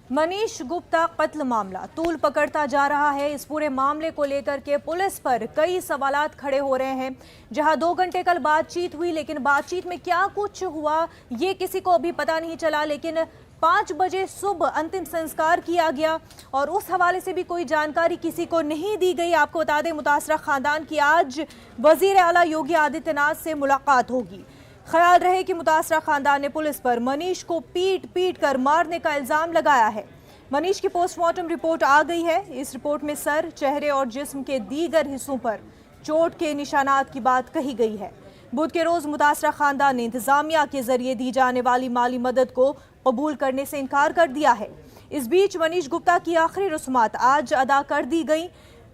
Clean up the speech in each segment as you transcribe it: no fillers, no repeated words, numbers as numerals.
मनीष गुप्ता कत्ल मामला तूल पकड़ता जा रहा है। इस पूरे मामले को लेकर के पुलिस पर कई सवालात खड़े हो रहे हैं। जहां 2 घंटे कल बातचीत हुई, लेकिन बातचीत में क्या कुछ हुआ ये किसी को अभी पता नहीं चला। लेकिन 5 बजे सुबह अंतिम संस्कार किया गया और उस हवाले से भी कोई जानकारी किसी को नहीं दी गई। आपको बता दें, मुतासरा खानदान की आज वजीर आला योगी आदित्यनाथ से मुलाकात होगी। ख्याल रहे कि मुतासरा खानदान ने पुलिस पर मनीष को पीट कर मारने का इल्जाम लगाया है। मनीष की पोस्टमार्टम रिपोर्ट आ गई है। इस रिपोर्ट में सर, चेहरे और जिस्म के दीगर हिस्सों पर चोट के निशानात की बात कही गई है। बुध के रोज मुतासरा खानदान ने इंतजामिया के जरिए दी जाने वाली माली मदद को कबूल करने से इनकार कर दिया है। इस बीच मनीष गुप्ता की आखिरी रस्मात आज अदा कर दी गई।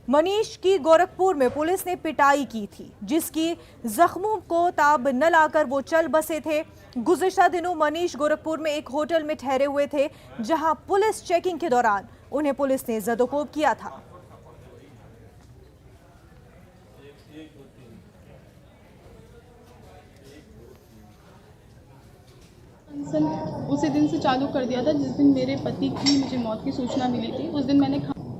मनीष की गोरखपुर में पुलिस ने पिटाई की थी, जिसकी जख्मों को ताब न लाकर वो चल बसे थे। गुज़िश्ता दिनों मनीष गोरखपुर में एक होटल में ठहरे हुए थे, जहां पुलिस चेकिंग के दौरान उन्हें पुलिस ने जदोकोब किया था। उसी दिन से चालू कर दिया था जिस दिन मेरे पति की मुझे मौत की सूचना मिली थी। उस दिन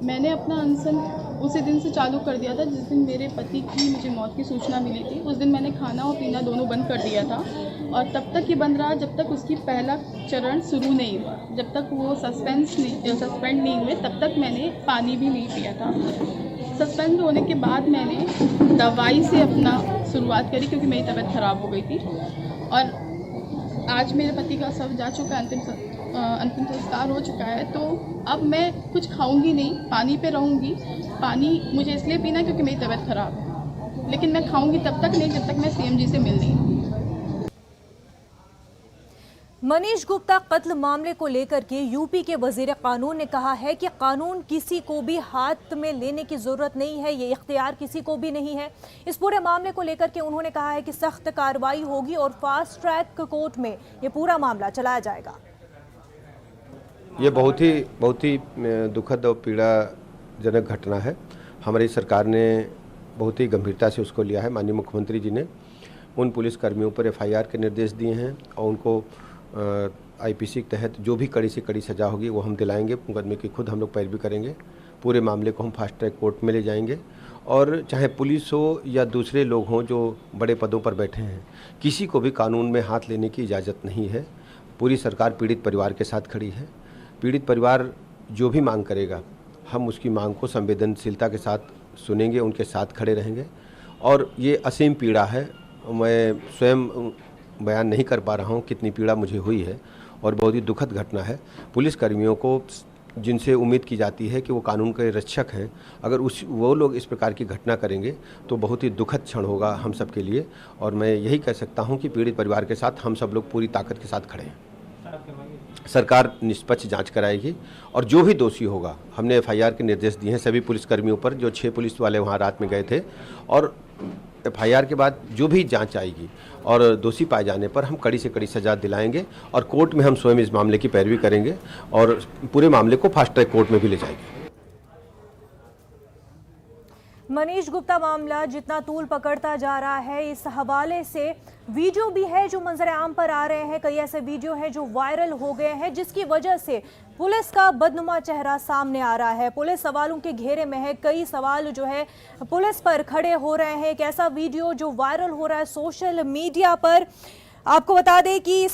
मैंने अपना अनशन उसी दिन से चालू कर दिया था जिस दिन मेरे पति की मुझे मौत की सूचना मिली थी। उस दिन मैंने खाना और पीना दोनों बंद कर दिया था और तब तक ये बंद रहा जब तक उसकी पहला चरण शुरू नहीं हुआ। जब तक वो सस्पेंड नहीं हुए तब तक मैंने पानी भी नहीं पिया था। सस्पेंड होने के बाद मैंने दवाई से अपना शुरुआत करी, क्योंकि मेरी तबीयत ख़राब हो गई थी। और आज मेरे पति का शव जा चुका है, अंतिम संस्कार हो चुका है। तो अब मैं कुछ खाऊंगी नहीं, पानी पे रहूंगी। पानी मुझे इसलिए पीना क्योंकि मेरी तबीयत ख़राब है, लेकिन मैं खाऊंगी तब तक नहीं जब तक मैं सीएम जी से मिल नहीं। मनीष गुप्ता कत्ल मामले को लेकर के यूपी के वजीर कानून ने कहा है कि कानून किसी को भी हाथ में लेने की जरूरत नहीं है, ये इख्तियार किसी को भी नहीं है। इस पूरे मामले को लेकर के उन्होंने कहा है कि सख्त कार्रवाई होगी और फास्ट ट्रैक कोर्ट में ये पूरा मामला चलाया जाएगा। ये बहुत ही दुखद और पीड़ाजनक घटना है। हमारी सरकार ने बहुत ही गंभीरता से उसको लिया है। माननीय मुख्यमंत्री जी ने उन पुलिस कर्मियों पर एफआईआर के निर्देश दिए हैं और उनको आईपीसी के तहत जो भी कड़ी से कड़ी सज़ा होगी वो हम दिलाएंगे। मुकदमे की खुद हम लोग पैरवी करेंगे। पूरे मामले को हम फास्ट ट्रैक कोर्ट में ले जाएंगे और चाहे पुलिस हो या दूसरे लोग हों जो बड़े पदों पर बैठे हैं, किसी को भी कानून में हाथ लेने की इजाज़त नहीं है। पूरी सरकार पीड़ित परिवार के साथ खड़ी है। पीड़ित परिवार जो भी मांग करेगा हम उसकी मांग को संवेदनशीलता के साथ सुनेंगे, उनके साथ खड़े रहेंगे। और ये असीम पीड़ा है, मैं स्वयं बयान नहीं कर पा रहा हूँ कितनी पीड़ा मुझे हुई है और बहुत ही दुखद घटना है। पुलिस कर्मियों को जिनसे उम्मीद की जाती है कि वो कानून के रक्षक हैं, अगर वो लोग इस प्रकार की घटना करेंगे तो बहुत ही दुखद क्षण होगा हम सब के लिए। और मैं यही कह सकता हूँ कि पीड़ित परिवार के साथ हम सब लोग पूरी ताकत के साथ खड़े हैं। सरकार निष्पक्ष जांच कराएगी और जो भी दोषी होगा, हमने एफआईआर के निर्देश दिए हैं सभी पुलिसकर्मियों पर। जो 6 पुलिस वाले वहाँ रात में गए थे, और एफआईआर के बाद जो भी जांच आएगी और दोषी पाए जाने पर हम कड़ी से कड़ी सजा दिलाएंगे और कोर्ट में हम स्वयं इस मामले की पैरवी करेंगे और पूरे मामले को फास्ट ट्रैक कोर्ट में भी ले जाएंगे। मनीष गुप्ता मामला जितना तूल पकड़ता जा रहा है, इस हवाले से वीडियो भी है जो मंजर आम पर आ रहे हैं। कई ऐसे वीडियो हैं जो वायरल हो गए हैं, जिसकी वजह से पुलिस का बदनुमा चेहरा सामने आ रहा है। पुलिस सवालों के घेरे में है। कई सवाल जो है पुलिस पर खड़े हो रहे हैं। एक ऐसा वीडियो जो वायरल हो रहा है सोशल मीडिया पर, आपको बता दें कि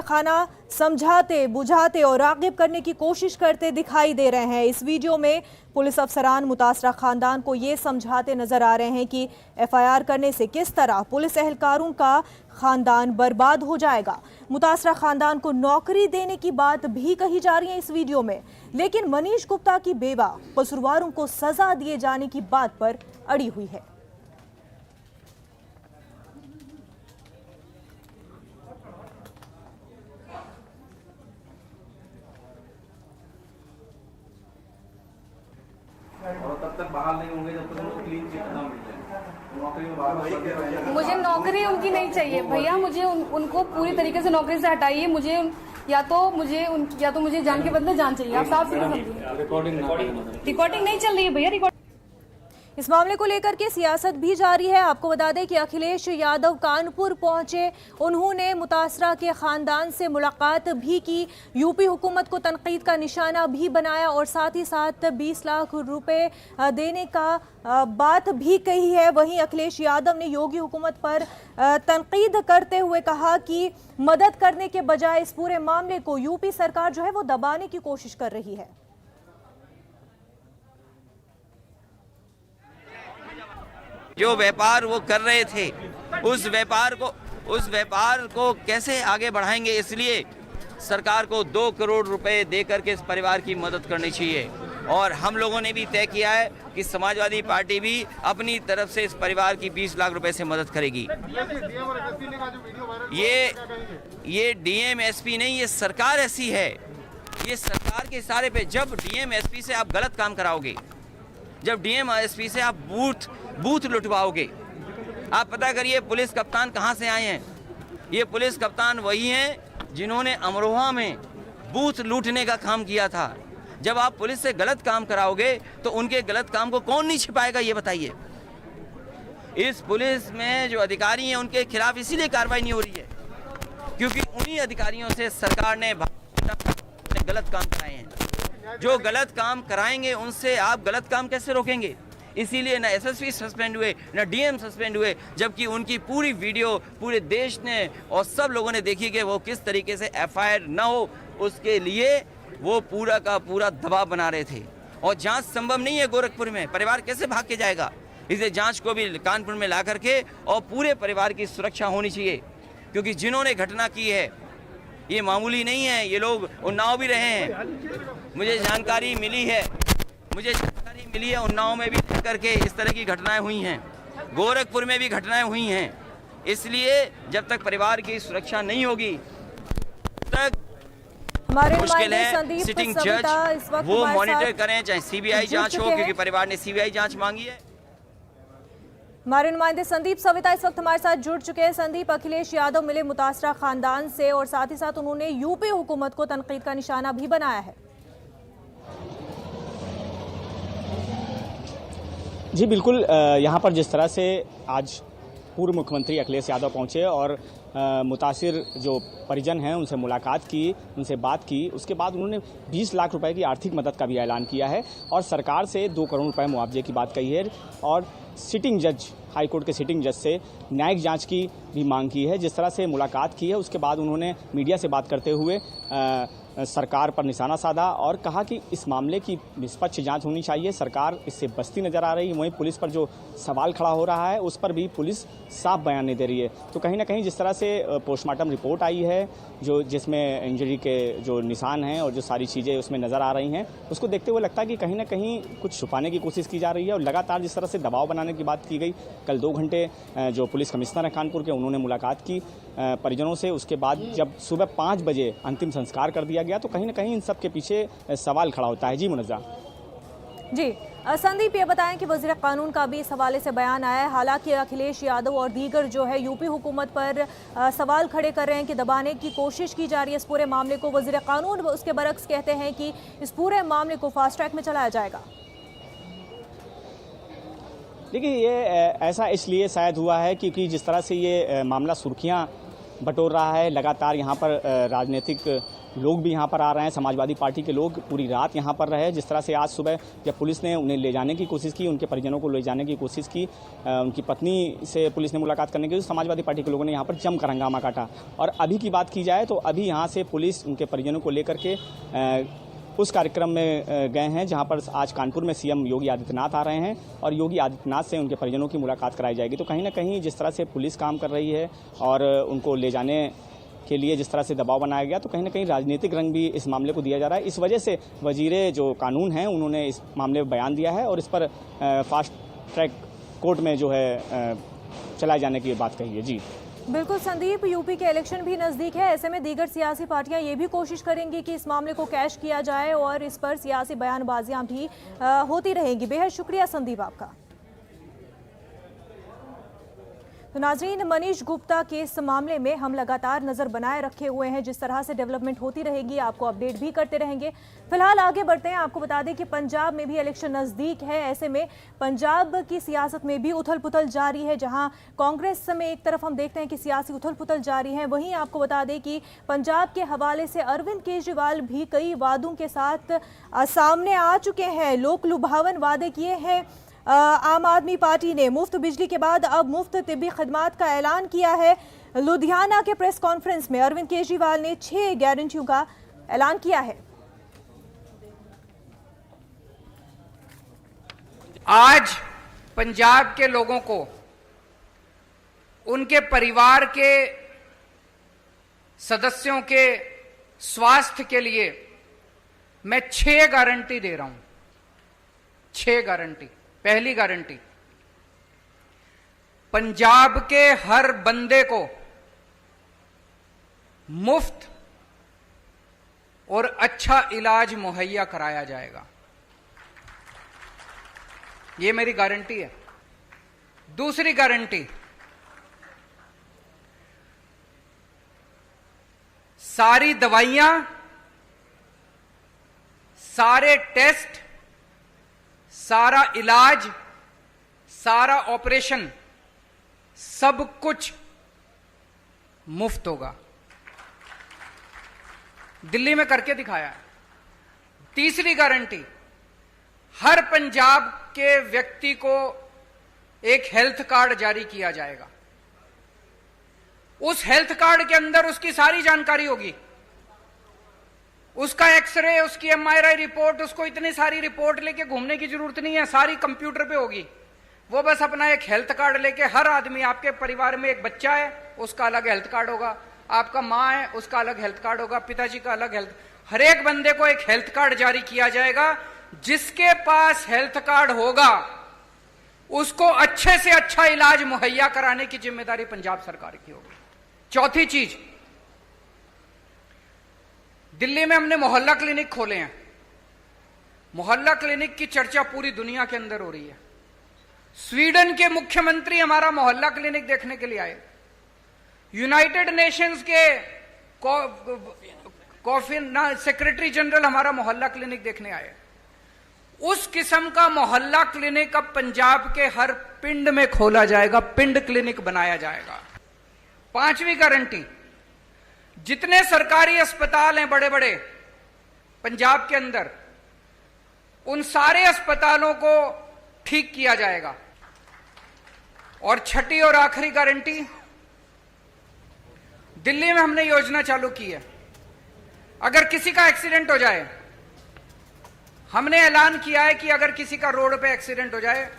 खाना समझाते, बुझाते और रागिब करने की कोशिश करते दिखाई दे रहे हैं। इस वीडियो में पुलिस अफसरान मुतासरा खानदान को ये समझाते नजर आ रहे हैं कि एफआईआर करने से किस तरह पुलिस एहलकारों का खानदान बर्बाद हो जाएगा। मुतासरा खानदान को नौकरी देने की बात भी कही जा रही है इस वीडियो में, लेकिन मनीष गुप्ता की बेवा कसूरवारों को सजा दिए जाने की बात पर अड़ी हुई है। और तब तक बाहर नहीं होंगे जब तक उनको क्लीन चिट ना मिल जाए। नौकरी में बाहर मुझे नौकरी उनकी नहीं चाहिए भैया। मुझे उनको पूरी तरीके से नौकरी से हटाइए। मुझे या तो मुझे जान के बदले जान चाहिए। आप साफ सीधे समझिए। रिकॉर्डिंग नहीं चल रही है भैया। इस मामले को लेकर के सियासत भी जारी है। आपको बता दें कि अखिलेश यादव कानपुर पहुंचे, उन्होंने मुतासरा के खानदान से मुलाकात भी की, यूपी हुकूमत को तनकीद का निशाना भी बनाया और साथ ही साथ 20 लाख रुपए देने का बात भी कही है। वहीं अखिलेश यादव ने योगी हुकूमत पर तनकीद करते हुए कहा कि मदद करने के बजाय इस पूरे मामले को यूपी सरकार जो है वो दबाने की कोशिश कर रही है। जो व्यापार वो कर रहे थे उस व्यापार को कैसे आगे बढ़ाएंगे, इसलिए सरकार को 2 करोड़ रुपए देकर के इस परिवार की मदद करनी चाहिए। और हम लोगों ने भी तय किया है कि समाजवादी पार्टी भी अपनी तरफ से इस परिवार की 20 लाख रुपए से मदद करेगी। ये डीएम एसपी नहीं, ये सरकार ऐसी है। ये सरकार के इशारे पे जब डीएम एसपी से आप गलत काम कराओगे, जब डीएम एसपी से आप बूथ लुटवाओगे, आप पता करिए पुलिस कप्तान कहां से आए हैं। ये पुलिस कप्तान वही हैं जिन्होंने अमरोहा में बूथ लूटने का काम किया था। जब आप पुलिस से गलत काम कराओगे तो उनके गलत काम को कौन नहीं छिपाएगा, ये बताइए। इस पुलिस में जो अधिकारी हैं उनके खिलाफ इसीलिए कार्रवाई नहीं हो रही है क्योंकि उन्हीं अधिकारियों से सरकार ने गलत काम कराए हैं। जो गलत काम कराएंगे उनसे आप गलत काम कैसे रोकेंगे? इसीलिए ना एसएसपी सस्पेंड हुए, ना डीएम सस्पेंड हुए, जबकि उनकी पूरी वीडियो पूरे देश ने और सब लोगों ने देखी कि वो किस तरीके से एफआईआर ना हो, उसके लिए वो पूरा का पूरा दबाव बना रहे थे। और जांच संभव नहीं है गोरखपुर में, परिवार कैसे भाग के जाएगा? इसलिए जांच को भी कानपुर में ला करके और पूरे परिवार की सुरक्षा होनी चाहिए क्योंकि जिन्होंने घटना की है ये मामूली नहीं है, ये लोग उन्नाव भी रहे हैं। मुझे जानकारी मिली है उन्नाव में भी करके इस तरह की घटनाएं हुई हैं, गोरखपुर में भी घटनाएं हुई हैं। इसलिए जब तक परिवार की सुरक्षा नहीं होगी तक हमारे मुश्किल है। संदीप सिटिंग सविता इस जज वक्त वो हमारे मॉनिटर साथ करें, चाहे सीबीआई जुड़ जांच हो, चुके हैं। क्योंकि परिवार ने सीबीआई जांच मांगी है। हमारे नुमाइंदे संदीप सविता इस वक्त हमारे साथ जुड़ चुके हैं। संदीप, अखिलेश यादव मिले मुतासरा खानदान से और साथ ही साथ उन्होंने यूपी हुकूमत को तनकीद का निशाना भी बनाया है। जी बिल्कुल, यहाँ पर जिस तरह से आज पूर्व मुख्यमंत्री अखिलेश यादव पहुँचे और मुतासिर जो परिजन हैं उनसे मुलाकात की, उनसे बात की, उसके बाद उन्होंने 20 लाख रुपए की आर्थिक मदद का भी ऐलान किया है और सरकार से 2 करोड़ रुपए मुआवजे की बात कही है और सिटिंग जज, हाई कोर्ट के सिटिंग जज से न्यायिक जांच की भी मांग की है। जिस तरह से मुलाकात की है उसके बाद उन्होंने मीडिया से बात करते हुए सरकार पर निशाना साधा और कहा कि इस मामले की निष्पक्ष जांच होनी चाहिए। सरकार इससे बचती नजर आ रही है। वहीं पुलिस पर जो सवाल खड़ा हो रहा है उस पर भी पुलिस साफ बयान नहीं दे रही है। तो कहीं ना कहीं जिस तरह से पोस्टमार्टम रिपोर्ट आई है जो जिसमें इंजरी के जो निशान हैं और जो सारी चीज़ें उसमें नज़र आ रही हैं, उसको देखते हुए लगता है कि कहीं ना कहीं कुछ छुपाने की कोशिश की जा रही है और लगातार जिस तरह से दबाव बनाने की बात की गई। कल 2 घंटे जो पुलिस कमिश्नर है कानपुर के, उन्होंने मुलाकात की परिजनों से। उसके बाद जब सुबह 5 बजे अंतिम संस्कार कर दिया गया तो कहीं ना कहीं इन सब के पीछे सवाल खड़ा होता है। जी मुनज़्ज़ा। जी संदीप, ये बताएं कि वज़ीर कानून का भी इस हवाले से बयान आया है। हालांकि अखिलेश यादव और दीगर जो है यूपी हुकूमत पर सवाल खड़े कर रहे हैं कि दबाने की कोशिश की जा रही है इस पूरे मामले को। वज़ीर कानून उसके बरक्स कहते हैं कि इस पूरे मामले को फास्ट ट्रैक में चलाया जाएगा। देखिए, ये ऐसा इसलिए शायद हुआ है क्योंकि जिस तरह से ये मामला सुर्खियां बटोर रहा है, लगातार यहाँ पर राजनीतिक लोग भी यहाँ पर आ रहे हैं, समाजवादी पार्टी के लोग पूरी रात यहाँ पर रहे। जिस तरह से आज सुबह जब पुलिस ने उन्हें ले जाने की कोशिश की, उनके परिजनों को ले जाने की कोशिश की, उनकी पत्नी से पुलिस ने मुलाकात करने की, समाजवादी पार्टी के लोगों ने यहाँ पर जमकर हंगामा काटा। और अभी की बात की जाए तो अभी यहाँ से पुलिस उनके परिजनों को लेकर के उस कार्यक्रम में गए हैं जहां पर आज कानपुर में सीएम योगी आदित्यनाथ आ रहे हैं और योगी आदित्यनाथ से उनके परिजनों की मुलाकात कराई जाएगी। तो कहीं ना कहीं जिस तरह से पुलिस काम कर रही है और उनको ले जाने के लिए जिस तरह से दबाव बनाया गया, तो कहीं ना कहीं राजनीतिक रंग भी इस मामले को दिया जा रहा है। इस वजह से वजीरे जो कानून हैं उन्होंने इस मामले में बयान दिया है और इस पर फास्ट ट्रैक कोर्ट में जो है चलाए जाने की बात कही है। जी बिल्कुल संदीप, यूपी के इलेक्शन भी नज़दीक है, ऐसे में दीगर सियासी पार्टियां ये भी कोशिश करेंगी कि इस मामले को कैश किया जाए और इस पर सियासी बयानबाजियां भी होती रहेंगी। बेहद शुक्रिया संदीप आपका। तो नाज़रीन, मनीष गुप्ता के इस मामले में हम लगातार नज़र बनाए रखे हुए हैं। जिस तरह से डेवलपमेंट होती रहेगी आपको अपडेट भी करते रहेंगे। फिलहाल आगे बढ़ते हैं। आपको बता दें कि पंजाब में भी इलेक्शन नज़दीक है। ऐसे में पंजाब की सियासत में भी उथल पुथल जारी है। जहां कांग्रेस में एक तरफ हम देखते हैं कि सियासी उथल पुथल जारी है, वहीं आपको बता दें कि पंजाब के हवाले से अरविंद केजरीवाल भी कई वादों के साथ सामने आ चुके हैं। लोक लुभावन वादे किए हैं आम आदमी पार्टी ने। मुफ्त बिजली के बाद अब मुफ्त तिब्बी खदमात का ऐलान किया है। लुधियाना के प्रेस कॉन्फ्रेंस में अरविंद केजरीवाल ने 6 गारंटियों का ऐलान किया है। आज पंजाब के लोगों को, उनके परिवार के सदस्यों के स्वास्थ्य के लिए मैं 6 गारंटी दे रहा हूं। 6 गारंटी। पहली गारंटी, पंजाब के हर बंदे को मुफ्त और अच्छा इलाज मुहैया कराया जाएगा। यह मेरी गारंटी है। दूसरी गारंटी, सारी दवाइयां, सारे टेस्ट, सारा इलाज, सारा ऑपरेशन, सब कुछ मुफ्त होगा। दिल्ली में करके दिखाया है। तीसरी गारंटी, हर पंजाब के व्यक्ति को एक हेल्थ कार्ड जारी किया जाएगा। उस हेल्थ कार्ड के अंदर उसकी सारी जानकारी होगी, उसका एक्सरे, उसकी एमआरआई रिपोर्ट, उसको इतनी सारी रिपोर्ट लेके घूमने की जरूरत नहीं है, सारी कंप्यूटर पे होगी। वो बस अपना एक हेल्थ कार्ड लेके, हर आदमी, आपके परिवार में एक बच्चा है उसका अलग हेल्थ कार्ड होगा, आपका मां है उसका अलग हेल्थ कार्ड होगा, पिताजी का अलग हेल्थ, हर एक बंदे को एक हेल्थ कार्ड जारी किया जाएगा। जिसके पास हेल्थ कार्ड होगा उसको अच्छे से अच्छा इलाज मुहैया कराने की जिम्मेदारी पंजाब सरकार की होगी। चौथी चीज, दिल्ली में हमने मोहल्ला क्लिनिक खोले हैं। मोहल्ला क्लिनिक की चर्चा पूरी दुनिया के अंदर हो रही है। स्वीडन के मुख्यमंत्री हमारा मोहल्ला क्लिनिक देखने के लिए आए। यूनाइटेड नेशंस के सेक्रेटरी जनरल हमारा मोहल्ला क्लिनिक देखने आए। उस किस्म का मोहल्ला क्लिनिक अब पंजाब के हर पिंड में खोला जाएगा, पिंड क्लिनिक बनाया जाएगा। पांचवी गारंटी, जितने सरकारी अस्पताल हैं बड़े बड़े पंजाब के अंदर, उन सारे अस्पतालों को ठीक किया जाएगा। और छठी और आखिरी गारंटी, दिल्ली में हमने योजना चालू की है, अगर किसी का एक्सीडेंट हो जाए, हमने ऐलान किया है कि अगर किसी का रोड पे एक्सीडेंट हो जाए,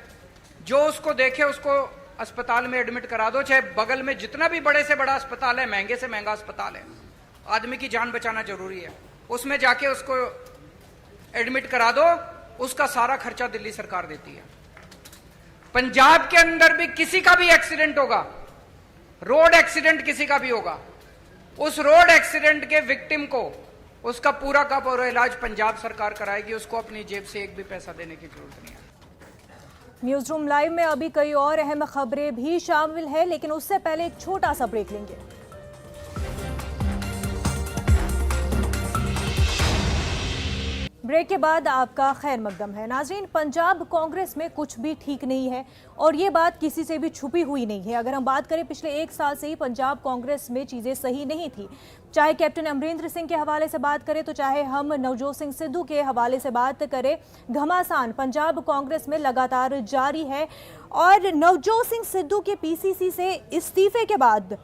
जो उसको देखे उसको अस्पताल में एडमिट करा दो, चाहे बगल में जितना भी बड़े से बड़ा अस्पताल है, महंगे से महंगा अस्पताल है, आदमी की जान बचाना जरूरी है, उसमें जाके उसको एडमिट करा दो, उसका सारा खर्चा दिल्ली सरकार देती है। पंजाब के अंदर भी किसी का भी एक्सीडेंट होगा, रोड एक्सीडेंट किसी का भी होगा, उस रोड एक्सीडेंट के विक्टिम को उसका पूरा का पूरा इलाज पंजाब सरकार कराएगी, उसको अपनी जेब से एक भी पैसा देने की जरूरत नहीं है। न्यूज रूम लाइव में अभी कई और अहम खबरें भी शामिल है, लेकिन उससे पहले एक छोटा सा ब्रेक लेंगे। ब्रेक के बाद आपका खैर मकदम है। नाज़रीन, पंजाब कांग्रेस में कुछ भी ठीक नहीं है और ये बात किसी से भी छुपी हुई नहीं है। अगर हम बात करें पिछले 1 साल से ही पंजाब कांग्रेस में चीज़ें सही नहीं थी, चाहे कैप्टन अमरिंदर सिंह के हवाले से बात करें तो चाहे हम नवजोत सिंह सिद्धू के हवाले से बात करें, घमासान पंजाब कांग्रेस में लगातार जारी है। और नवजोत सिंह सिद्धू के पीसीसी से इस्तीफे के बाद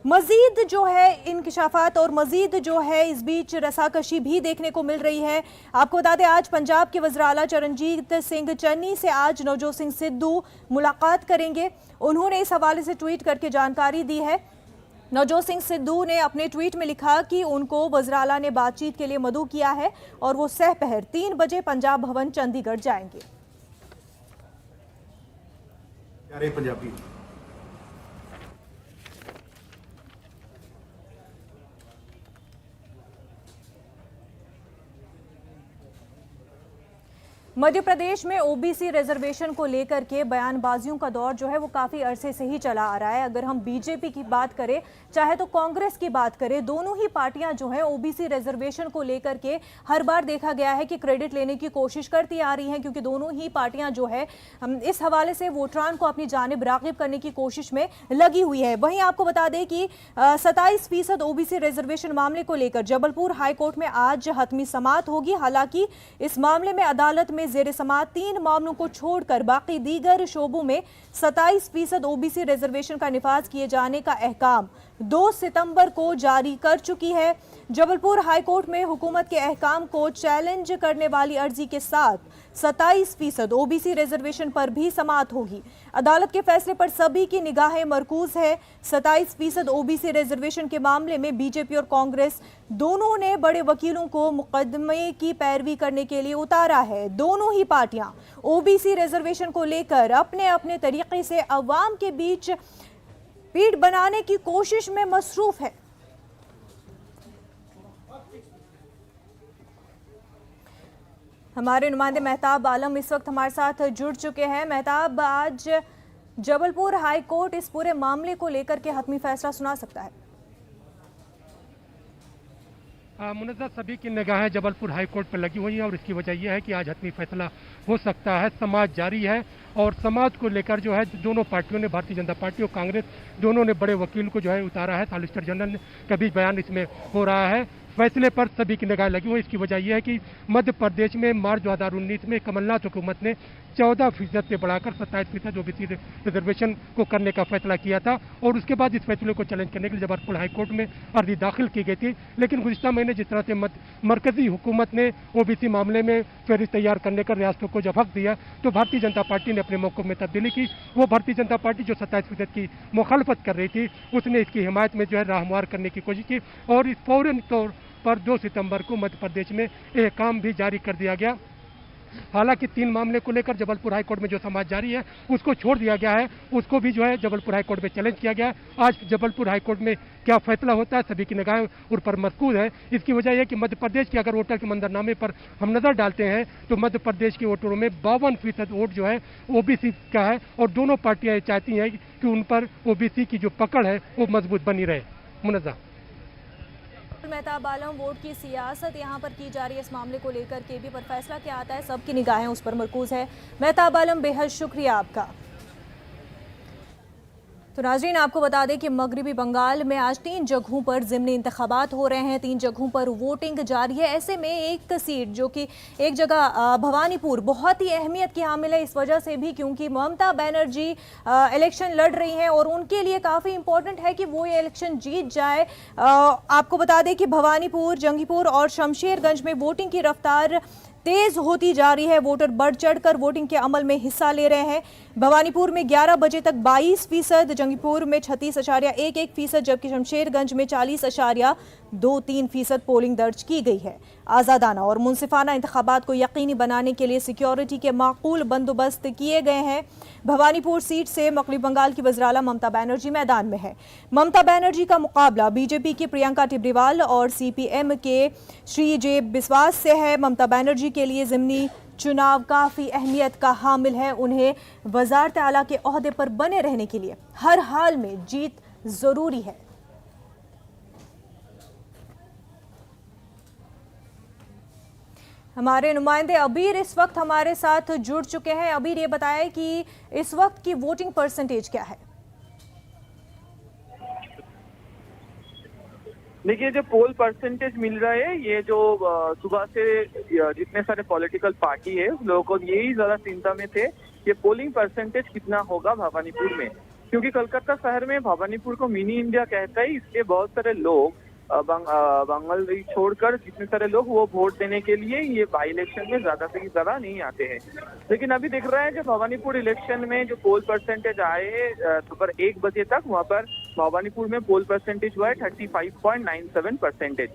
मजीद जो है इंकशाफात और मजीद जो है इस बीच रसाकशी भी देखने को मिल रही है। आपको बता दें, आज पंजाब के वज़ीर आला चरणजीत सिंह चन्नी से आज नवजोत सिंह सिद्धू मुलाकात करेंगे। उन्होंने इस हवाले से ट्वीट करके जानकारी दी है। नवजोत सिंह सिद्धू ने अपने ट्वीट में लिखा कि उनको वज़ीर आला ने बातचीत के लिए मदऊ किया है और वो सहपहर 3 बजे पंजाब भवन चंडीगढ़ जाएंगे। पंजाबी मध्य प्रदेश में ओबीसी रिजर्वेशन को लेकर के बयानबाजियों का दौर जो है वो काफी अरसे से ही चला आ रहा है। अगर हम बीजेपी की बात करें चाहे तो कांग्रेस की बात करें, दोनों ही पार्टियां जो है ओबीसी रिजर्वेशन को लेकर के हर बार देखा गया है कि क्रेडिट लेने की कोशिश करती आ रही हैं, क्योंकि दोनों ही पार्टियां जो है इस हवाले से वोटरान को अपनी जानिब राग़िब करने की कोशिश में लगी हुई है। वहीं आपको बता दें कि 27% ओबीसी रिजर्वेशन मामले को लेकर जबलपुर हाईकोर्ट में आज हतमी समाअत होगी। हालांकि इस मामले में अदालत में जेर समाअत 3 मामलों को छोड़कर बाकी दीगर शोबों में 27% ओबीसी रिजर्वेशन का निफाज किए जाने का अहकाम 2 सितंबर को जारी कर चुकी है। जबलपुर हाईकोर्ट में हुकूमत के अहकाम को चैलेंज करने वाली अर्जी के साथ 27% ओबीसी रिजर्वेशन पर भी समाअत होगी। अदालत के फैसले पर सभी की निगाहें मरकूज है। 27% ओबीसी रिजर्वेशन के मामले में बीजेपी और कांग्रेस दोनों ने बड़े वकीलों को मुकदमे की पैरवी करने के लिए उतारा है। दोनों ही पार्टियां ओबीसी रिजर्वेशन को लेकर अपने अपने तरीके से अवाम के बीच पीठ बनाने की कोशिश में मसरूफ है। हमारे नुमाइंदे मेहताब आलम इस वक्त हमारे साथ जुड़ चुके हैं। मेहताब, आज जबलपुर हाई कोर्ट इस पूरे मामले को लेकर के हतमी फैसला सुना सकता है? मुनज़्ज़र सभी की निगाहें जबलपुर हाई कोर्ट पर लगी हुई हैं और इसकी वजह यह है कि आज हतमी फैसला हो सकता है। समाज जारी है और समाज को लेकर जो है दोनों पार्टियों ने, भारतीय जनता पार्टी और कांग्रेस, दोनों ने बड़े वकील को जो है उतारा है। सॉलिसिटर जनरल का भी बयान इसमें हो रहा है। फैसले पर सभी की निगाह लगी हुई। इसकी वजह यह है कि मध्य प्रदेश में मार्च 2019 में कमलनाथ हुकूमत ने 14% से बढ़ाकर 27% ओबीसी रिजर्वेशन को करने का फैसला किया था और उसके बाद इस फैसले को चैलेंज करने के लिए जबलपुर हाईकोर्ट में अर्जी दाखिल की गई थी। लेकिन गुज़िश्ता महीने जिस तरह से मरकजी हुकूमत ने ओबीसी मामले में फहरिस्त तैयार करने का रियासतों को जब हक दिया तो भारतीय जनता पार्टी ने अपने मौक़िफ़ में तब्दीली की। वो भारतीय जनता पार्टी जो 27% की मुखालफत कर रही थी उसने इसकी हिमायत में जो है राहमुआर करने की कोशिश की और इस फौरन तौर पर 2 सितंबर को मध्य प्रदेश में अहकाम भी जारी कर दिया गया। हालांकि 3 मामले को लेकर जबलपुर हाईकोर्ट में जो समाज जारी है उसको छोड़ दिया गया है, उसको भी जो है जबलपुर हाईकोर्ट में चैलेंज किया गया है। आज जबलपुर हाईकोर्ट में क्या फैसला होता है सभी की निगाहें उन पर मरकूज है। इसकी वजह यह कि मध्य प्रदेश के अगर वोटर के मंजरनामे पर हम नज़र डालते हैं तो मध्य प्रदेश के वोटरों में 52% वोट जो है ओबीसी का है और दोनों पार्टियां चाहती हैं कि उन पर ओबीसी की जो पकड़ है वो मजबूत बनी रहे। मुनज़्ज़ा मेहताब आलम, वोट की सियासत यहाँ पर की जा रही है इस मामले को लेकर के भी, पर फैसला क्या आता है सबकी निगाहें उस पर मरकूज है। मेहताब आलम, बेहद शुक्रिया आपका। तो नाज़रीन, आपको बता दें कि मगरिबी बंगाल में आज 3 जगहों पर ज़िमनी इंतखाबात हो रहे हैं। 3 जगहों पर वोटिंग जारी है। ऐसे में एक सीट जो कि एक जगह भवानीपुर बहुत ही अहमियत की हामिल है, इस वजह से भी क्योंकि ममता बनर्जी इलेक्शन लड़ रही हैं और उनके लिए काफ़ी इंपॉर्टेंट है कि वो ये इलेक्शन जीत जाए। आपको बता दें कि भवानीपुर, जंगीपुर और शमशेरगंज में वोटिंग की रफ्तार तेज होती जा रही है। वोटर बढ़ चढ़कर वोटिंग के अमल में हिस्सा ले रहे हैं। भवानीपुर में 11 बजे तक 22%, जंगीपुर में 36.11%, जबकि शमशेरगंज में 40.23% पोलिंग दर्ज की गई है। आज़ादाना और मुनसिफाना इंतखाबात को यकीनी बनाने के लिए सिक्योरिटी के माकूल बंदोबस्त किए गए हैं। भवानीपुर सीट से मगरबी बंगाल की वज़ीर-ए-आला ममता बनर्जी मैदान में है। ममता बनर्जी का मुकाबला बीजेपी की प्रियंका टिब्रीवाल और सीपीएम के श्री जे बिस्वास से है। ममता बनर्जी के लिए ज़िमनी चुनाव काफ़ी अहमियत का हामिल है। उन्हें वज़ारत आला के ओहदे पर बने रहने के लिए हर हाल में जीत ज़रूरी है। हमारे नुमाइंदे अबीर इस वक्त हमारे साथ जुड़ चुके हैं। अबीर, ये बताएं कि इस वक्त की वोटिंग परसेंटेज क्या है? देखिए, जो पोल परसेंटेज मिल रहा है, ये जो सुबह से जितने सारे पॉलिटिकल पार्टी है लोगों को यही ज्यादा चिंता में थे कि पोलिंग परसेंटेज कितना होगा भवानीपुर में, क्योंकि कलकत्ता शहर में भवानीपुर को मिनी इंडिया कहता है। इसलिए बहुत सारे लोग बंगाल छोड़कर जितने सारे लोग वो वोट देने के लिए ये बाई इलेक्शन में ज्यादा से ज्यादा नहीं आते हैं। लेकिन अभी दिख रहा है कि भवानीपुर इलेक्शन में जो पोल परसेंटेज आए हैं सुबह 1 बजे तक, वहाँ पर भवानीपुर में पोल परसेंटेज हुआ है 35.97%।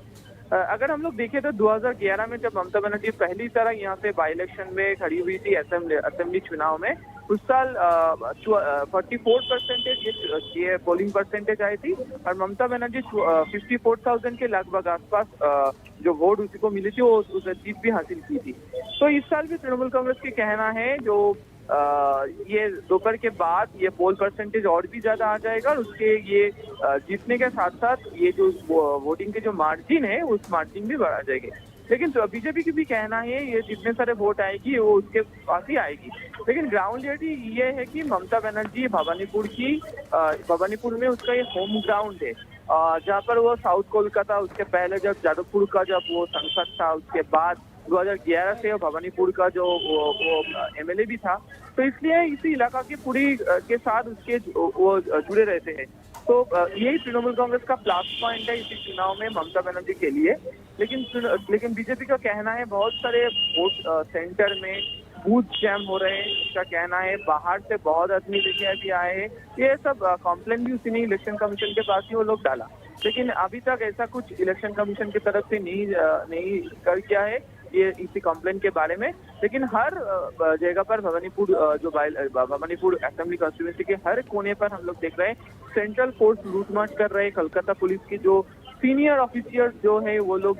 अगर हम लोग देखें तो 2011 में जब ममता बनर्जी पहली तरह यहाँ से बाई इलेक्शन में खड़ी हुई थी असेंबली चुनाव में, उस साल 44% ये पोलिंग परसेंटेज आई थी और ममता बनर्जी 54,000 के लगभग आसपास जो वोट उसी को मिली थी, वो उस जीत भी हासिल की थी। तो इस साल भी तृणमूल कांग्रेस की कहना है जो ये दोपहर के बाद ये पोल परसेंटेज और भी ज्यादा आ जाएगा और उसके ये जीतने के साथ साथ ये जो वोटिंग के जो मार्जिन है उस मार्जिन भी बढ़ा जाएगी। लेकिन तो बीजेपी की भी कहना है ये जितने सारे वोट आएगी वो उसके पास ही आएगी। लेकिन ग्राउंड रियलिटी ये है कि ममता बनर्जी भवानीपुर में उसका ये होम ग्राउंड है, जहाँ पर वो साउथ कोलकाता, उसके पहले जब जादवपुर का जब वो संसद था, उसके बाद 2011 से भवानीपुर का जो वो एमएलए भी था, तो इसलिए इसी इलाका की पूरी के साथ उसके वो जुड़े रहते हैं। तो यही तृणमूल कांग्रेस का प्लस पॉइंट है इसी चुनाव में ममता बनर्जी के लिए। लेकिन बीजेपी का कहना है बहुत सारे वोट सेंटर में बूथ जैम हो रहे हैं। उसका कहना है बाहर से बहुत आदमी लेके भी आए हैं। ये सब कंप्लेंट भी उसी ने इलेक्शन कमीशन के पास ही वो लोग डाला, लेकिन अभी तक ऐसा कुछ इलेक्शन कमीशन की तरफ से नहीं कर किया है ये इसी कंप्लेंट के बारे में। लेकिन हर जगह पर भवानीपुर असेंबली कॉन्स्टिट्यूंसी के हर कोने पर हम लोग देख रहे हैं सेंट्रल फोर्स लूटमार कर रहे हैं। कलकत्ता पुलिस की जो सीनियर ऑफिसर जो है वो लोग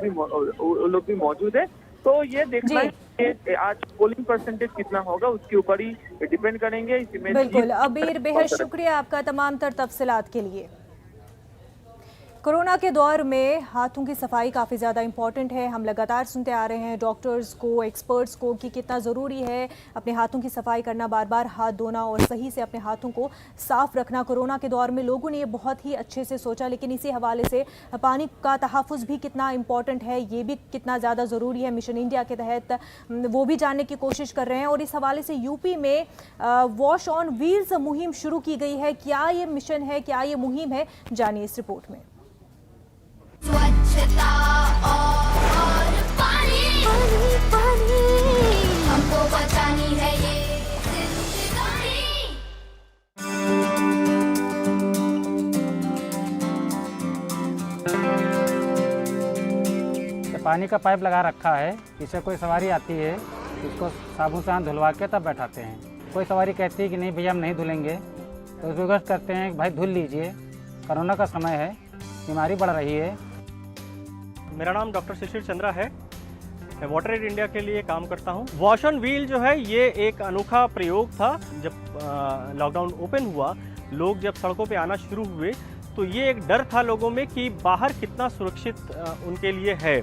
भी मौजूद है। तो ये देखना है कि आज पोलिंग परसेंटेज कितना होगा उसके ऊपर ही डिपेंड करेंगे। इस इमेज बिल्कुल अबीर, बेहद शुक्रिया आपका तमाम तर तफसीलात के लिए। कोरोना के दौर में हाथों की सफाई काफ़ी ज़्यादा इम्पॉर्टेंट है। हम लगातार सुनते आ रहे हैं डॉक्टर्स को, एक्सपर्ट्स को कि कितना ज़रूरी है अपने हाथों की सफाई करना, बार बार हाथ धोना और सही से अपने हाथों को साफ़ रखना। कोरोना के दौर में लोगों ने ये बहुत ही अच्छे से सोचा, लेकिन इसी हवाले से पानी का तहफ़्फ़ुज़ भी कितना इम्पॉर्टेंट है, ये भी कितना ज़्यादा ज़रूरी है। मिशन इंडिया के तहत वो भी जानने की कोशिश कर रहे हैं और इस हवाले से यूपी में वॉश ऑन व्हील्स मुहिम शुरू की गई है। क्या ये मिशन है, क्या ये मुहिम है, जानिए इस रिपोर्ट में। स्वच्छता और पानी हमको बचानी है ये जिंदगानी। पानी का पाइप लगा रखा है, इससे कोई सवारी आती है उसको साबुन से हाथ धुलवा के तब बैठाते हैं। कोई सवारी कहती है कि नहीं भैया हम नहीं धुलेंगे, तो रिक्वेस्ट करते हैं कि भाई धुल लीजिए, कोरोना का समय है, बीमारी बढ़ रही है। मेरा नाम डॉक्टर शिशिर चंद्रा है, मैं वाटर एड इंडिया के लिए काम करता हूँ। वॉश ऑन व्हील जो है ये एक अनोखा प्रयोग था। जब लॉकडाउन ओपन हुआ, लोग जब सड़कों पे आना शुरू हुए तो ये एक डर था लोगों में कि बाहर कितना सुरक्षित उनके लिए है।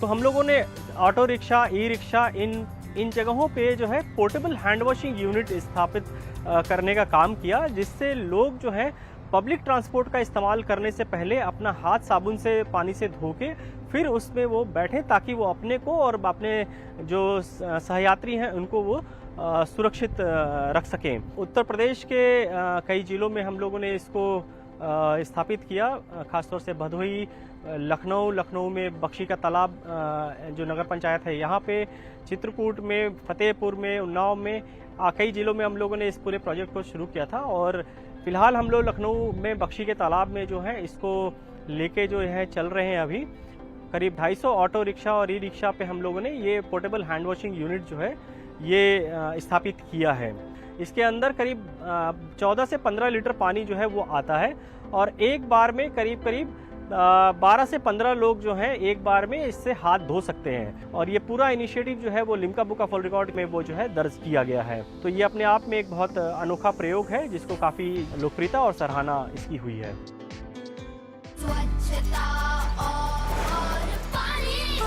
तो हम लोगों ने ऑटो रिक्शा, ई रिक्शा इन जगहों पे जो है पोर्टेबल हैंड वॉशिंग यूनिट स्थापित करने का काम किया, जिससे लोग जो है पब्लिक ट्रांसपोर्ट का इस्तेमाल करने से पहले अपना हाथ साबुन से पानी से धो के फिर उसमें वो बैठें, ताकि वो अपने को और अपने जो सहयात्री हैं उनको वो सुरक्षित रख सकें। उत्तर प्रदेश के कई जिलों में हम लोगों ने इसको स्थापित किया, खासतौर से भदोही, लखनऊ में बख्शी का तालाब जो नगर पंचायत है यहाँ पे, चित्रकूट में, फतेहपुर में, उन्नाव में, कई जिलों में हम लोगों ने इस पूरे प्रोजेक्ट को शुरू किया था। और फिलहाल हम लोग लखनऊ में बख्शी के तालाब में जो है इसको लेके जो है चल रहे हैं। अभी करीब 250 ऑटो रिक्शा और ई रिक्शा पे हम लोगों ने ये पोर्टेबल हैंड वॉशिंग यूनिट जो है ये स्थापित किया है। इसके अंदर करीब 14 से 15 लीटर पानी जो है वो आता है और एक बार में करीब 12 से 15 लोग जो हैं एक बार में इससे हाथ धो सकते हैं। और ये पूरा इनिशिएटिव जो है वो Limca book of world record में वो जो है दर्ज किया गया है। तो ये अपने आप में एक बहुत अनोखा प्रयोग है जिसको काफ़ी लोकप्रियता और सराहना इसकी हुई है। स्वच्छता और पानी